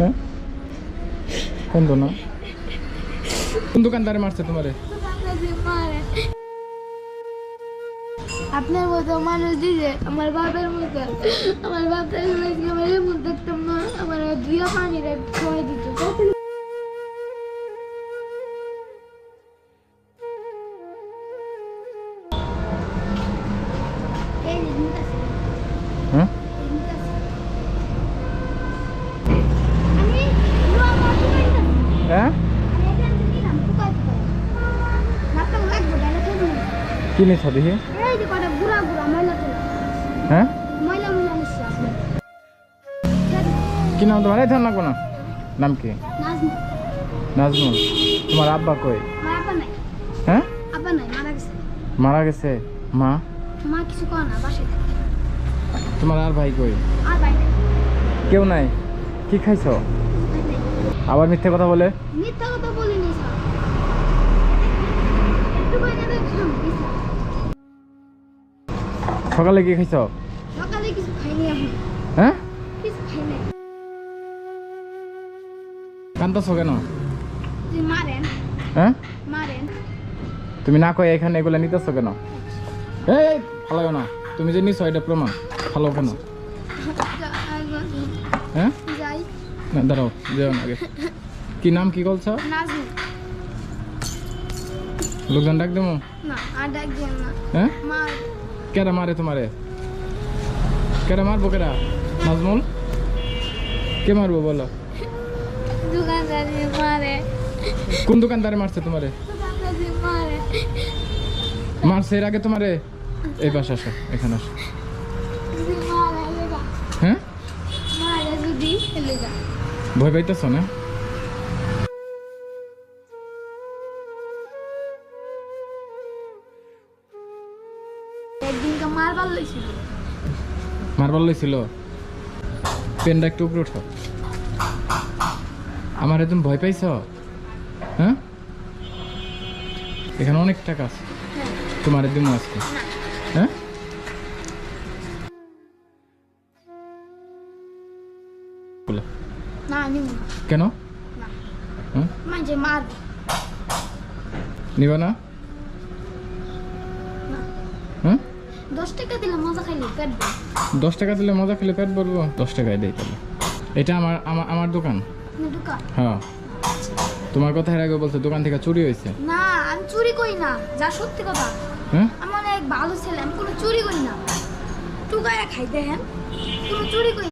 হ্যাঁ কান্দো না। কোন দোকানদারে মারছে তোমারে? আপনার মতো মানুষ দিছে আমার বাপের মতো। আমার বাপের আমার এমন দেখতাম না, আমার দুইয়া পানির খাওয়াই দিত। হ্যাঁ হ্যাঁ কি নিছ দেখি? হ্যাঁ কি নাম তোমার? এই ধর না কোনো নাম কি? নাজমুল। তোমার আব্বা কই? হ্যাঁ মারা গেছে। মা কিছু কর না বাসে। তোমার আর ভাই কই? আর ভাই কেউ নাই? কি খাইছো? আবার মিথ্যে কথা বলে? মিথ্যা কথা বলিনি স্যার, একটু বাইরে দেখলাম। সকালে কি খাইছো? সকালে কিছু খাইনি আমি। হ্যাঁ কিছু খাই নাই। কান্দছো কেন? তুই মারেন হ্যাঁ মারেন। তুমি না কই এখানে এগুলো নিতেছো কেন? এই ফালাও না, তুমি যে নিছো এটা প্রমাণ। ফালাও কেন? হ্যাঁ যাই না দাঁড়াও, যেও না আগে। কি নাম কি বলছো? নাজমুল। লোকজন ডাক দেবো? না আর ডাক দিন না। হ্যাঁ মার। কেরা মারে তোমারে? কেরা মারবো কেরা? নাজমুল কে মারবো বলো? দোকানদারি মারে। কোন দোকানদারে মারছে তোমারে? দোকানদারি মারে। মারছে এর আগে তোমারে? এই পাশে আসো, এখানে আসো। যদি মারে এলেগা। হ্যাঁ মারে যদি এলেগা। ভয় পাইতেছো না? একদিনকে মারবার লইছিল। মারবার লইছিল? পেনটা একটু উপরে উঠাও। আমার একদম ভয় পাইছ? হ্যাঁ এখানে অনেক টাকা আছে, তোমার একদম আজকে। হ্যাঁ বলো। না নিব না। কেন? না হ্যাঁ মাঝে মার। নিবা না? হ্যাঁ 10 টাকা দিলে মজা খাইলে পেট ভরে। 10 টাকা দিলে মজা খেলে পেট ভরবো? 10 টাকায় দেই তাহলে। এটা আমার আমার আমার দোকান। আপনার দোকান? হ্যাঁ তোমার কথা এর আগে বলছো দোকান থেকে চুরি হয়েছে। না আমি চুরি করি না, যা সত্যি কথা। হ্যাঁ আমি অনেক ভালো ছেলে, আমি কোনো চুরি করি না। টুকায়া খাই দেখেন, কোনো চুরি করি না।